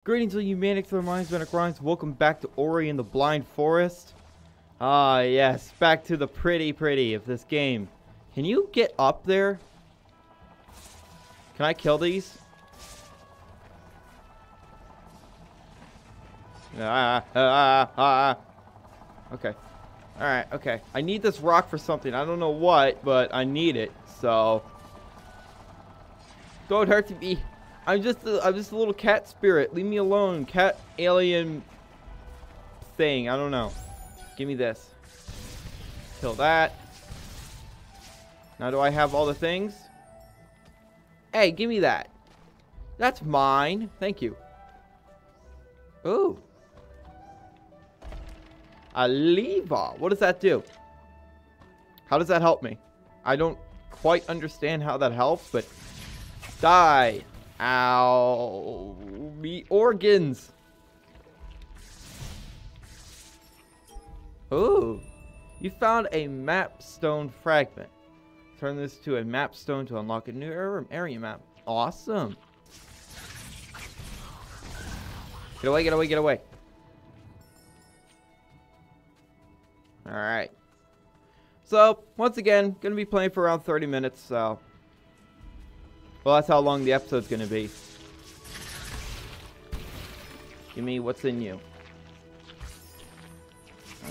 Greetings all you Manic minds, Manic Rhymes. Welcome back to Ori and the Blind Forest. Ah, yes. Back to the pretty of this game. Can you get up there? Can I kill these? Okay. Alright, okay. I need this rock for something. I don't know what, but I need it, so... Don't hurt me. I'm just a little cat spirit. Leave me alone. Cat alien thing. I don't know. Give me this. Kill that. Now do I have all the things? Hey, give me that. That's mine. Thank you. Ooh. A lever. What does that do? How does that help me? I don't quite understand how that helps, but... Die. Ow. Me organs. Ooh. You found a map stone fragment. Turn this to a map stone to unlock a new area map. Awesome. Get away, get away, get away. Alright. So, once again, gonna be playing for around 30 minutes, so... Well, that's how long the episode's gonna be. Give me what's in you.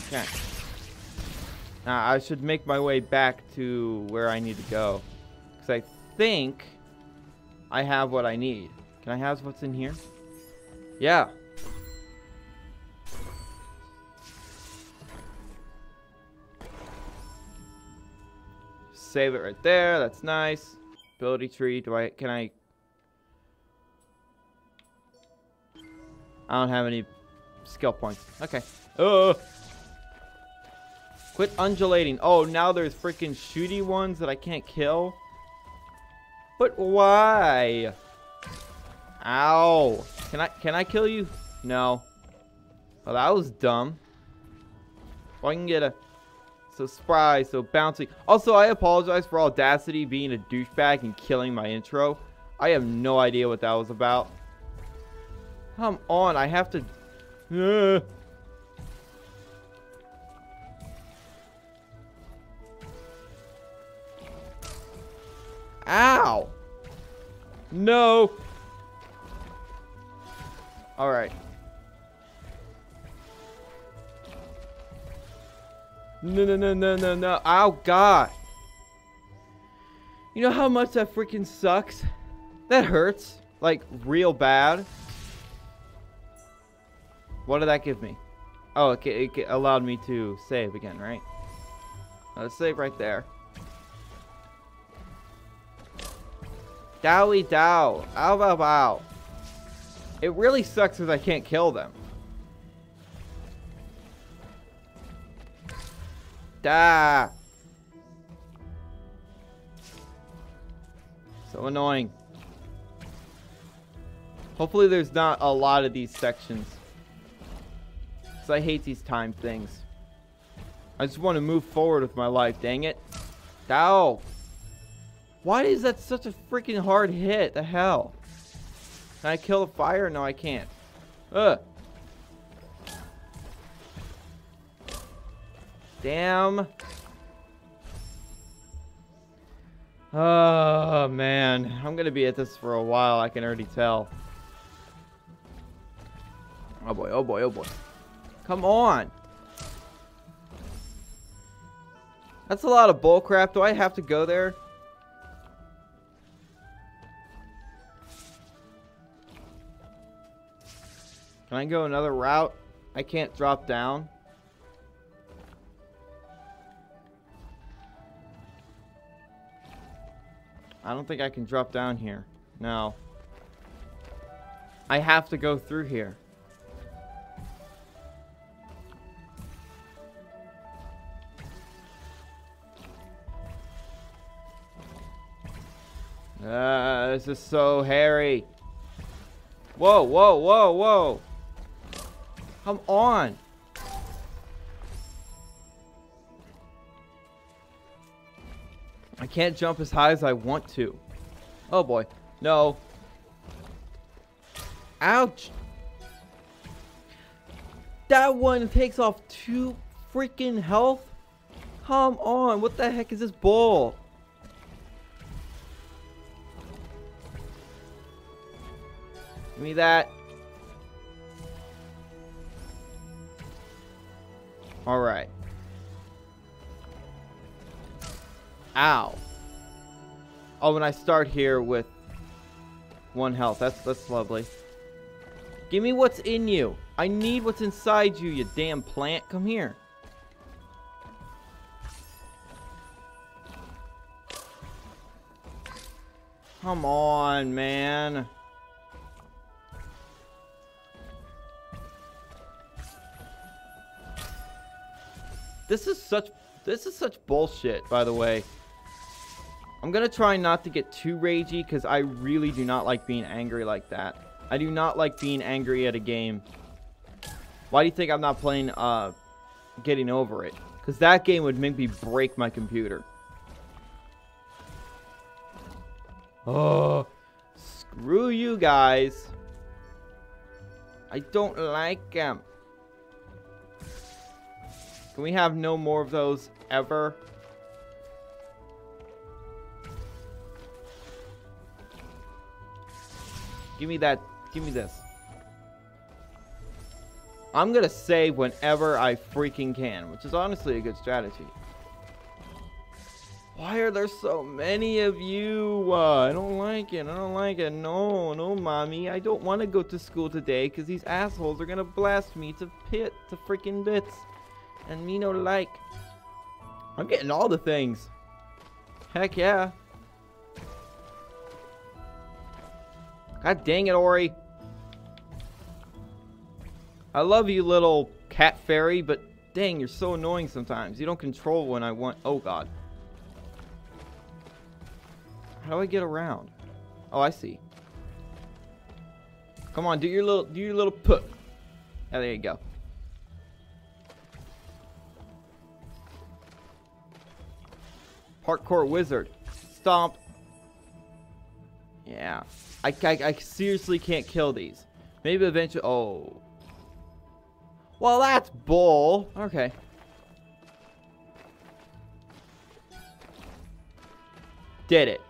Okay. Now, I should make my way back to where I need to go. Because I think I have what I need. Can I have what's in here? Yeah. Save it right there. That's nice. Ability tree. Can I don't have any skill points. Okay. Quit undulating. Oh, now there's freaking shooty ones that I can't kill. But why? Ow. Can I kill you? No. Well, that was dumb. Well, I can get a so spry, so bouncy. Also, I apologize for Audacity being a douchebag and killing my intro. I have no idea what that was about. Come on, I have to... Ow! No! Alright. No. Ow, God. You know how much that freaking sucks? That hurts. Like, real bad. What did that give me? Oh, it allowed me to save again, right? Let's save right there. Dowie dow. Ow, ow, ow. It really sucks because I can't kill them. Da. So annoying. Hopefully there's not a lot of these sections. Because I hate these time things. I just want to move forward with my life, dang it. Ow. Why is that such a freaking hard hit? The hell? Can I kill the fire? No, I can't. Ugh. Damn. Oh, man. I'm going to be at this for a while. I can already tell. Oh, boy. Oh, boy. Oh, boy. Come on. That's a lot of bullcrap. Do I have to go there? Can I go another route? I can't drop down. I don't think I can drop down here. No. I have to go through here. This is so hairy. Whoa, whoa, whoa, whoa. Come on. I can't jump as high as I want to. Oh boy. No. Ouch. That one takes off 2 freaking health? Come on, what the heck is this bull? Give me that. Alright. Ow. Oh, and I start here with 1 health. That's lovely. Give me what's in you. I need what's inside you, you damn plant. Come here. Come on, man. This is such bullshit, by the way. I'm gonna try not to get too ragey, because I really do not like being angry like that. I do not like being angry at a game. Why do you think I'm not playing, Getting Over It? Because that game would make me break my computer. Oh, screw you guys. I don't like them. Can we have no more of those ever? Give me that. Give me this. I'm gonna save whenever I freaking can, which is honestly a good strategy. Why are there so many of you? I don't like it. I don't like it. No, no, mommy. I don't want to go to school today because these assholes are gonna blast me to freaking bits. And me no like. I'm getting all the things. Heck yeah. God dang it, Ori. I love you, little cat fairy, but dang, you're so annoying sometimes. You don't control when I want. Oh god. How do I get around? Oh, I see. Come on, do your little put. Oh, there you go. Parkour wizard. Stomp. Yeah. I seriously can't kill these. Maybe eventually. Oh. Well, that's bull. Okay. Did it.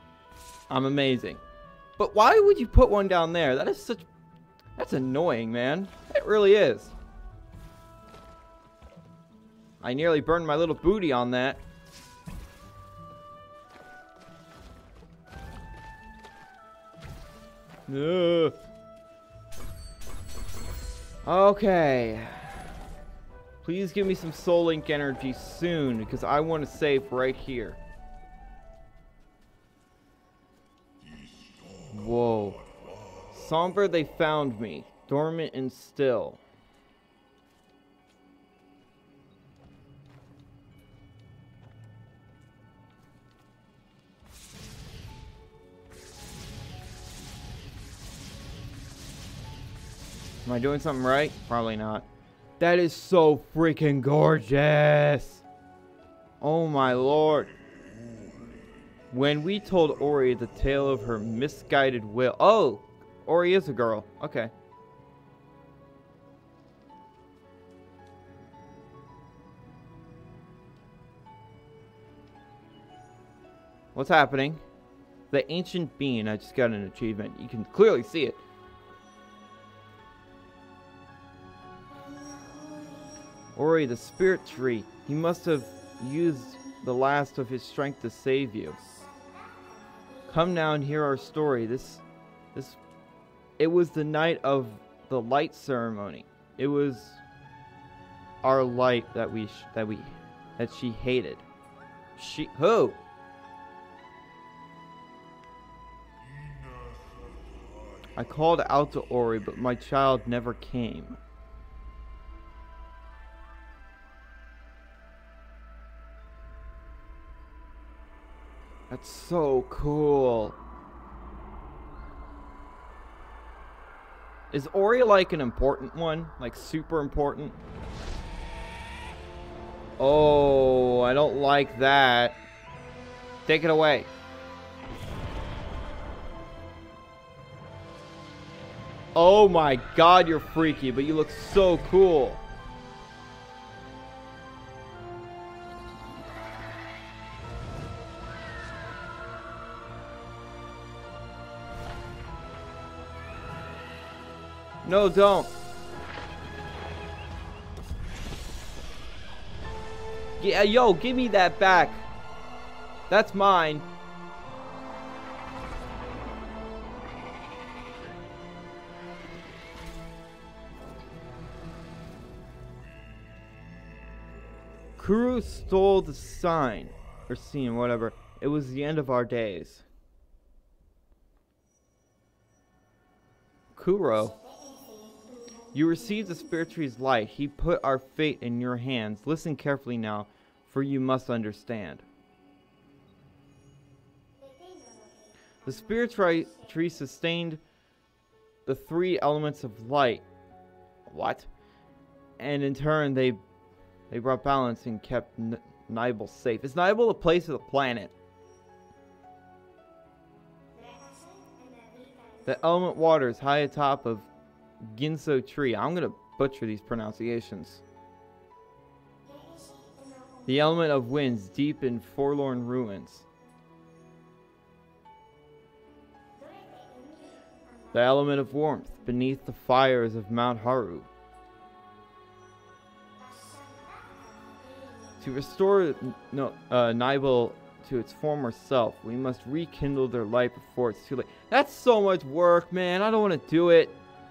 I'm amazing. But why would you put one down there? That is such... That's annoying, man. It really is. I nearly burned my little booty on that. Ugh. Okay. Please give me some Soul Link energy soon, because I want to save right here. Whoa. Somber, they found me. Dormant and still. Am I doing something right? Probably not. That is so freaking gorgeous. Oh my lord. When we told Ori the tale of her misguided will. Oh! Ori is a girl. Okay. What's happening? The ancient being. I just got an achievement. You can clearly see it. Ori, the spirit tree. He must have used the last of his strength to save you. Come now and hear our story. It was the night of the light ceremony. It was our light that she hated. Who? I called out to Ori, but my child never came. That's so cool. Is Ori like an important one? Like super important? Oh, I don't like that. Take it away. Oh my god, you're freaky, but you look so cool. No, don't. Yeah, yo, give me that back. That's mine. Kuru stole the sign. Or scene, whatever. It was the end of our days. Kuro, you received the spirit tree's light. He put our fate in your hands. Listen carefully now, for you must understand. The spirit tree sustained the three elements of light. What? And in turn, they brought balance and kept Nibel safe. Is Nibel a place or the planet? The element water is high atop of Ginso tree. I'm gonna butcher these pronunciations. The element of winds deep in forlorn ruins. The element of warmth beneath the fires of Mount Haru. To restore Nibel to its former self, we must rekindle their light before it's too late. That's so much work, man. I don't want to do it.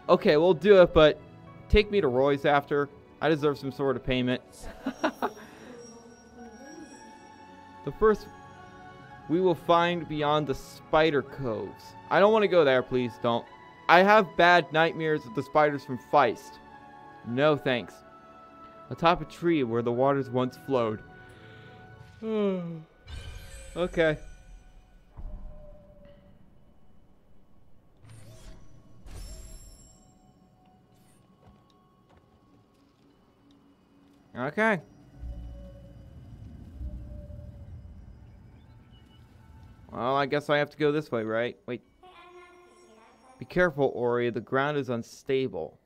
Okay, we'll do it, but take me to Roy's after. I deserve some sort of payment. The first we will find beyond the spider coves. I don't want to go there, please don't. I have bad nightmares of the spiders from Feist. No thanks. Atop a tree where the waters once flowed. Okay. Okay. Well, I guess I have to go this way, right? Wait. Be careful, Ori. The ground is unstable.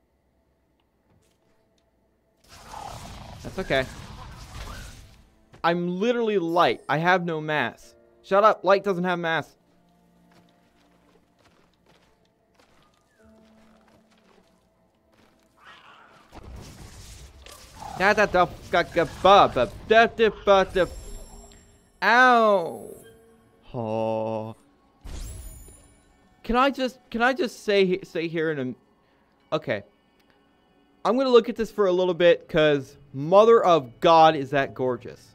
That's okay. I'm literally light. I have no mass. Shut up. Light doesn't have mass. Ow. Oh. Can I just say here in a... Okay. I'm going to look at this for a little bit because Mother of God, is that gorgeous.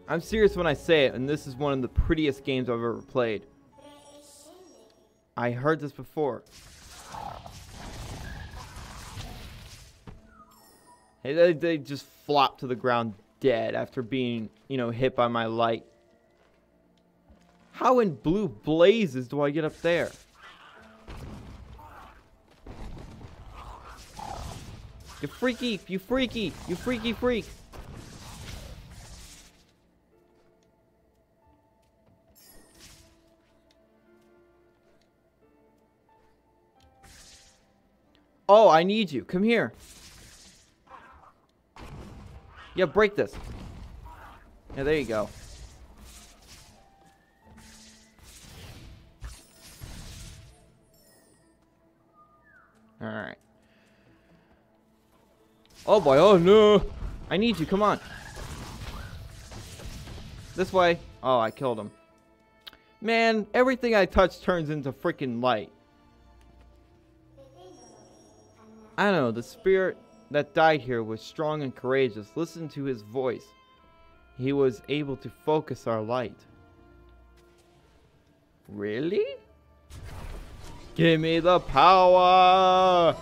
I'm serious when I say it, and this is one of the prettiest games I've ever played. I heard this before. Hey, they just flop to the ground dead after being, you know, hit by my light. How in blue blazes do I get up there? You freaky, you freaky, you freaky freak. Oh, I need you. Come here. Yeah, break this. Yeah, there you go. Alright. Oh boy, oh no! I need you, come on. This way. Oh, I killed him. Man, everything I touch turns into freaking light. I don't know, the spirit that died here was strong and courageous. Listen to his voice. He was able to focus our light. Really? Give me the power!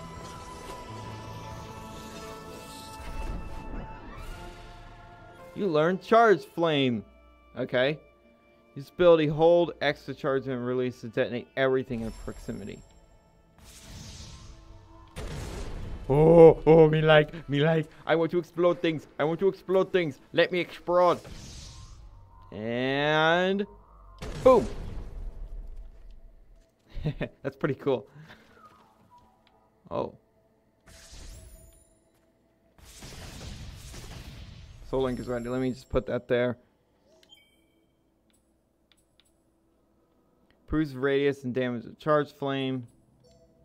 You learned Charge Flame. Okay. Use ability, hold X to charge and release to detonate everything in proximity. Oh, me like. I want to explode things. Let me explode. And boom. That's pretty cool. Oh. Soul Link is ready. Let me just put that there. Improves radius and damage of charge flame.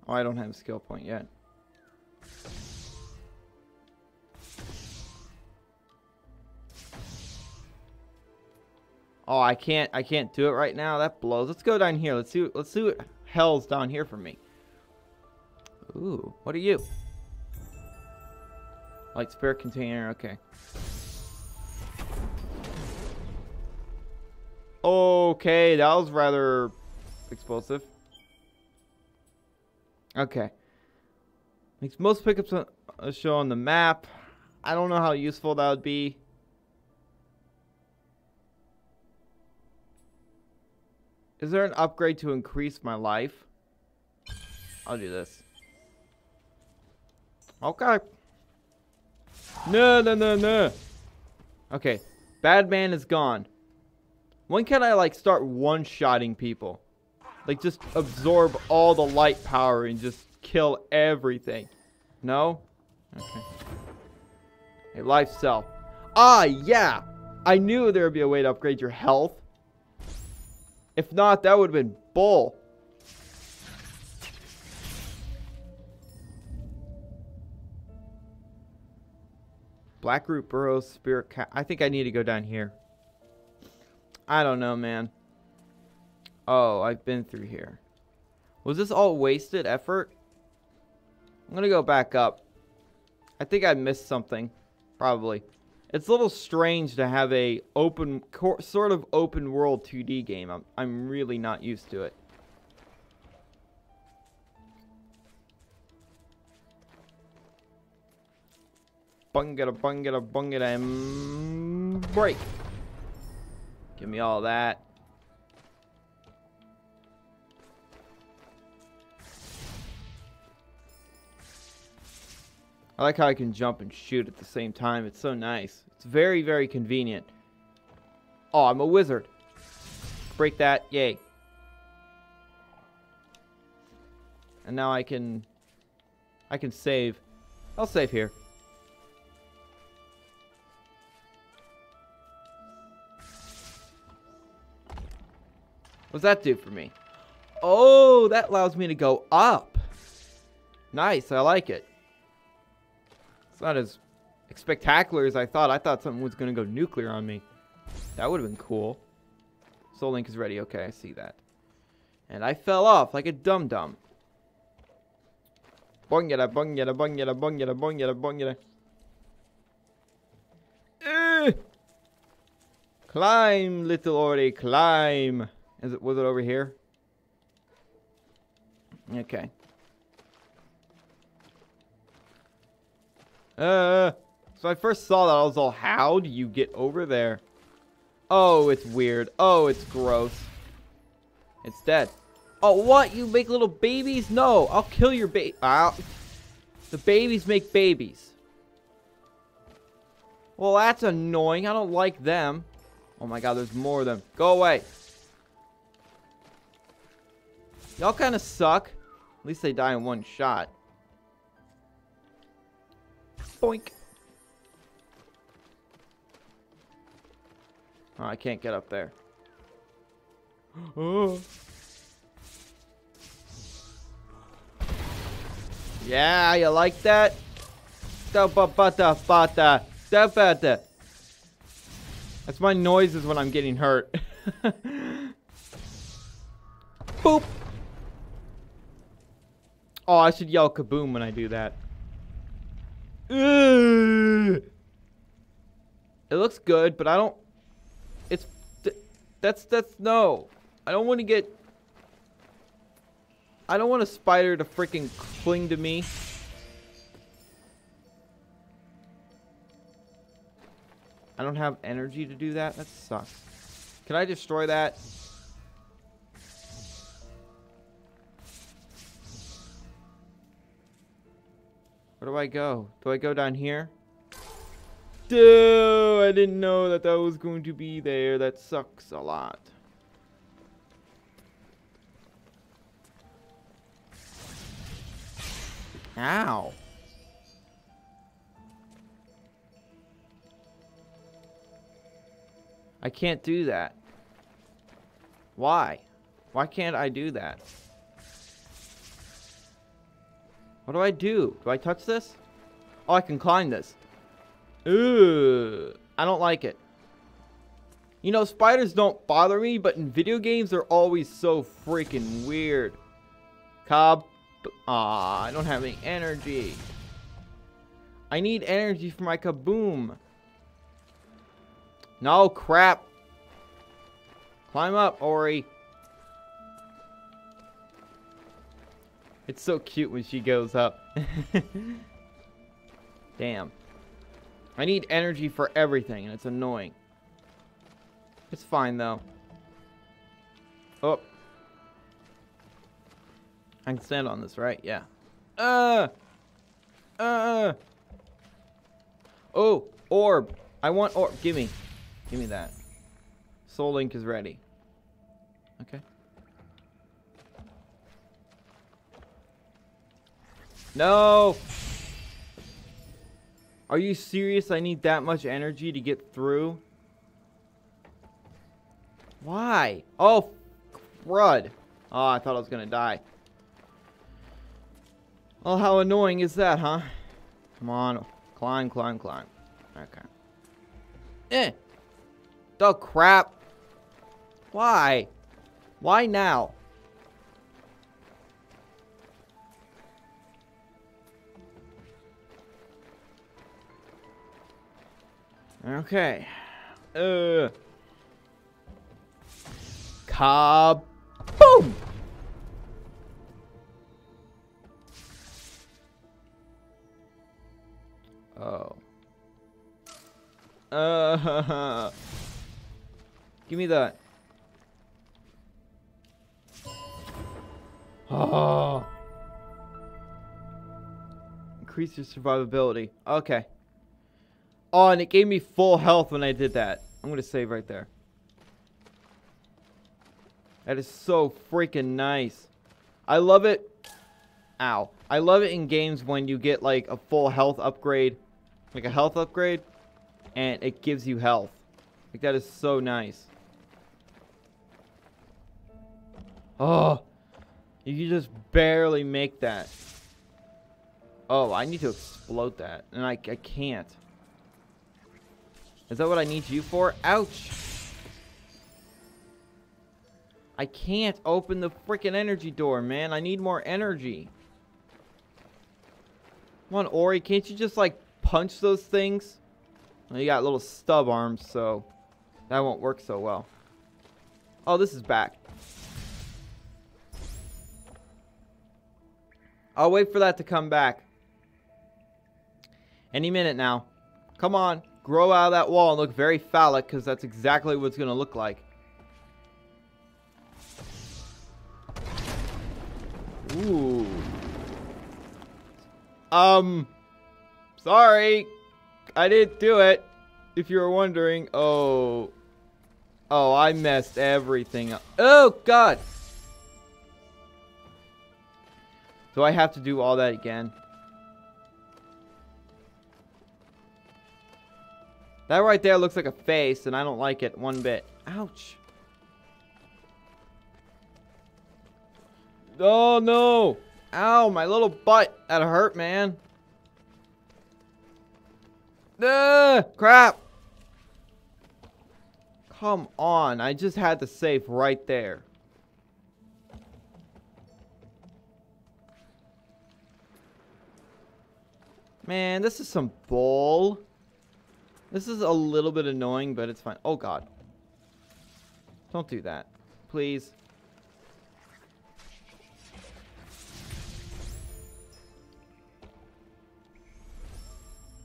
Oh, I don't have a skill point yet. Oh, I can't do it right now. That blows. Let's go down here. Let's see what hell's down here for me. Ooh, what are you? Light spirit container, okay. Okay, that was rather explosive. Okay. Makes most pickups show on the map. I don't know how useful that would be. Is there an upgrade to increase my life? I'll do this. Okay. No. Okay. Bad man is gone. When can I, like, start one-shotting people? Like, just absorb all the light power and just kill everything. No? Okay. Hey, life cell. Ah, yeah! I knew there would be a way to upgrade your health. If not, that would have been bull. Blackroot Burrows, Spirit Cat. I think I need to go down here. I don't know, man. Oh, I've been through here. Was this all wasted effort? I'm gonna go back up. I think I missed something. Probably. It's a little strange to have a sort of open world 2D game. I'm really not used to it. Bungada, break. Give me all that. I like how I can jump and shoot at the same time. It's so nice. It's very, very convenient. Oh, I'm a wizard. Break that. Yay. And now I can save. I'll save here. What's that do for me? Oh, that allows me to go up. Nice. I like it. It's not as spectacular as I thought. I thought something was going to go nuclear on me. That would have been cool. Soul Link is ready. Okay, I see that. And I fell off like a dum-dum. Bongada, bongada, bongada, bongada, bongada, bongada. Climb, little Ori, climb. Was it over here? Okay. So I first saw that, I was all, how do you get over there? Oh, it's weird. Oh, it's gross. It's dead. Oh, what? You make little babies? No, I'll kill your baby. The babies make babies. Well, that's annoying. I don't like them. Oh my god, there's more of them. Go away. Y'all kind of suck. At least they die in one shot. Boink. Oh, I can't get up there. Oh. Yeah, you like that? That's my noises when I'm getting hurt. Boop. Oh, I should yell kaboom when I do that. It looks good, but I don't. That's no. I don't want to get. I don't want a spider to freaking cling to me. I don't have energy to do that. That sucks. Can I destroy that? Where do I go? Do I go down here? Dude, I didn't know that was going to be there. That sucks a lot. Ow. I can't do that. Why? Why can't I do that? What do I do? Do I touch this? Oh, I can climb this. Ooh, I don't like it. You know, spiders don't bother me, but in video games, they're always so freaking weird. Cob. Aw, I don't have any energy. I need energy for my kaboom. No, crap. Climb up, Ori. It's so cute when she goes up. Damn. I need energy for everything, and it's annoying. It's fine, though. Oh. I can stand on this, right? Yeah. Oh, orb. I want orb. Give me that. Soul Link is ready. Okay. No! Are you serious? I need that much energy to get through? Why? Oh, crud. Oh, I thought I was gonna die. Oh, how annoying is that, huh? Come on. Climb, climb, climb. Okay. Oh, crap. Why? Why now? Okay. Kaboom! Oh. Give me that. Oh. Increase your survivability. Okay. Oh, and it gave me full health when I did that. I'm gonna save right there. That is so freaking nice. I love it. Ow. I love it in games when you get like a full health upgrade. Like a health upgrade. And it gives you health. Like that is so nice. Oh. You can just barely make that. Oh, I need to explode that. And I can't. Is that what I need you for? Ouch. I can't open the freaking energy door, man. I need more energy. Come on, Ori. Can't you just, like, punch those things? Well, you got little stub arms, so that won't work so well. Oh, this is back. I'll wait for that to come back. Any minute now. Come on. Grow out of that wall and look very phallic, because that's exactly what it's going to look like. Ooh. Sorry. I didn't do it. If you were wondering. Oh. Oh, I messed everything up. Oh, God. Do I have to do all that again? That right there looks like a face, and I don't like it one bit. Ouch. Oh, no. Ow, my little butt. That hurt, man. Crap. Come on. I just had to save right there. Man, this is some bull. This is a little bit annoying, but it's fine. Oh, God. Don't do that. Please.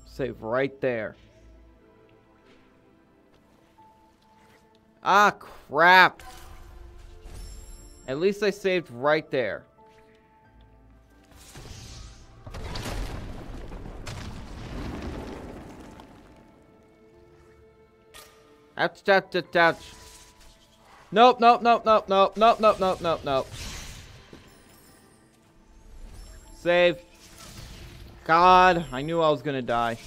Save right there. Ah, crap. At least I saved right there. Ouch, ouch, ouch, ouch. Nope, nope, nope, nope, nope, nope, nope, nope, nope, nope. Save. God, I knew I was gonna die.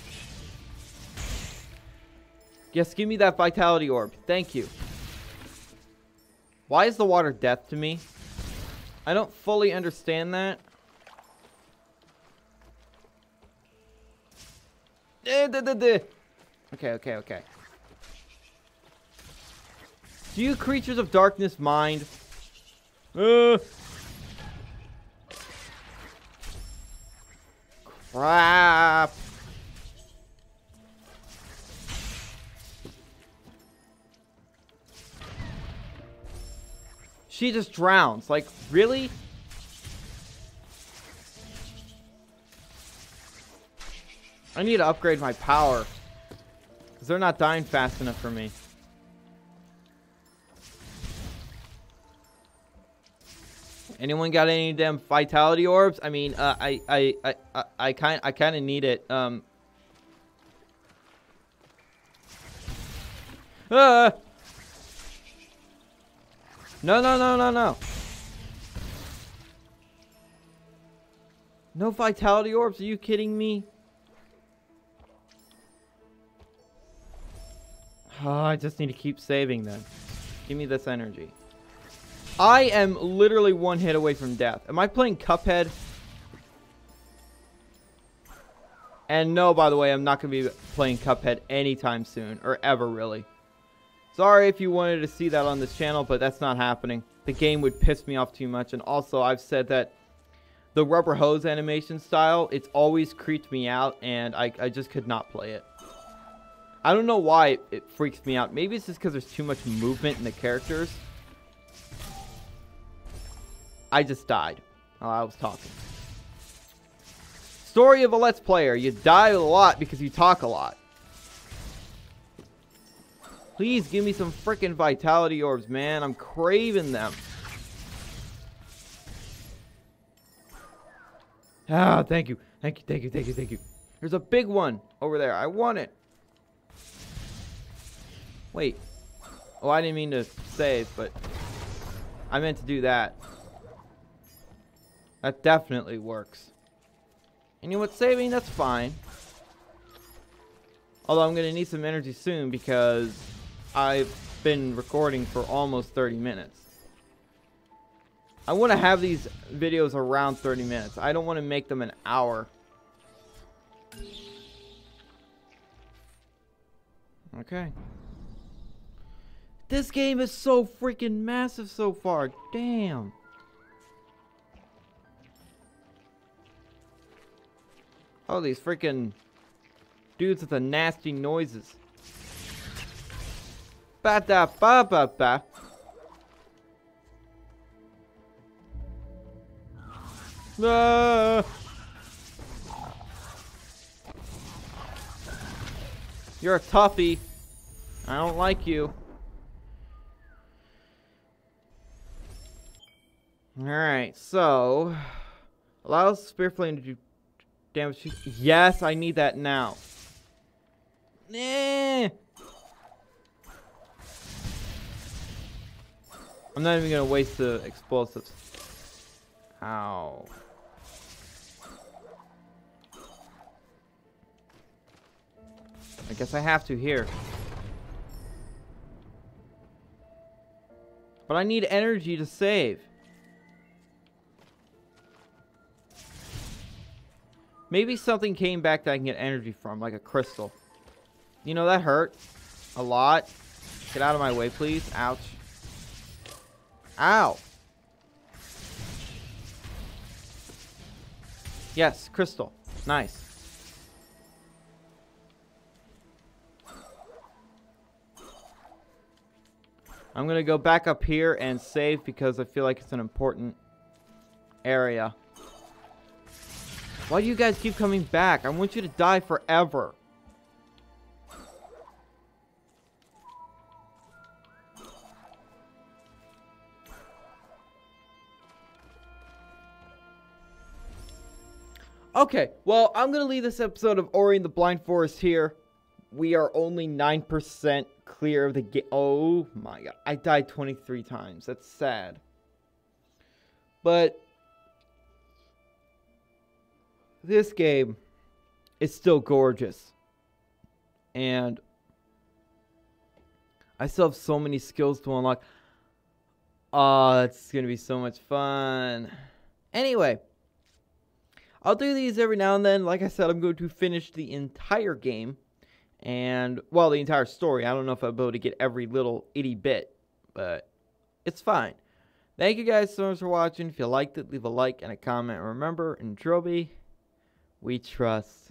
Yes, give me that vitality orb. Thank you. Why is the water death to me? I don't fully understand that. Okay. Do you creatures of darkness mind? Crap. She just drowns. Like, really? I need to upgrade my power. Because they're not dying fast enough for me. Anyone got any of them vitality orbs? I mean, I kind of need it. No. No vitality orbs? Are you kidding me? Oh, I just need to keep saving then. Give me this energy. I am literally one hit away from death. Am I playing Cuphead? And no, by the way, I'm not going to be playing Cuphead anytime soon. Or ever, really. Sorry if you wanted to see that on this channel, but that's not happening. The game would piss me off too much. And also, I've said that the rubber hose animation style, it's always creeped me out. And I just could not play it. I don't know why it freaks me out. Maybe it's just because there's too much movement in the characters. I just died while I was talking. Story of a Let's Player. You die a lot because you talk a lot. Please give me some freaking vitality orbs, man. I'm craving them. Ah, thank you. Thank you. There's a big one over there. I want it. Wait. Oh, I didn't mean to save, but I meant to do that. That definitely works. And you know what? Saving, that's fine. Although I'm going to need some energy soon because I've been recording for almost 30 minutes. I want to have these videos around 30 minutes. I don't want to make them an hour. Okay. This game is so freaking massive so far. Damn. Oh, these freaking dudes with the nasty noises. Ba-da-ba-ba-ba. Ah. You're a toughie. I don't like you. Alright, so allows Spear Flame to do damage to... Yes, I need that now. I'm not even gonna waste the explosives. Ow. I guess I have to here. But I need energy to save. Maybe something came back that I can get energy from, like a crystal. You know, that hurt a lot. Get out of my way, please. Ouch. Ow. Yes, crystal. Nice. I'm going to go back up here and save because I feel like it's an important area. Why do you guys keep coming back? I want you to die forever. Okay, well, I'm going to leave this episode of Ori and the Blind Forest here. We are only 9% clear of the game. Oh my god. I died 23 times. That's sad. But this game is still gorgeous. And I still have so many skills to unlock. Oh, it's going to be so much fun. Anyway, I'll do these every now and then. Like I said, I'm going to finish the entire game. And, well, the entire story. I don't know if I'll be able to get every little itty bit, but it's fine. Thank you guys so much for watching. If you liked it, leave a like and a comment. And remember, in Trilby, we trust.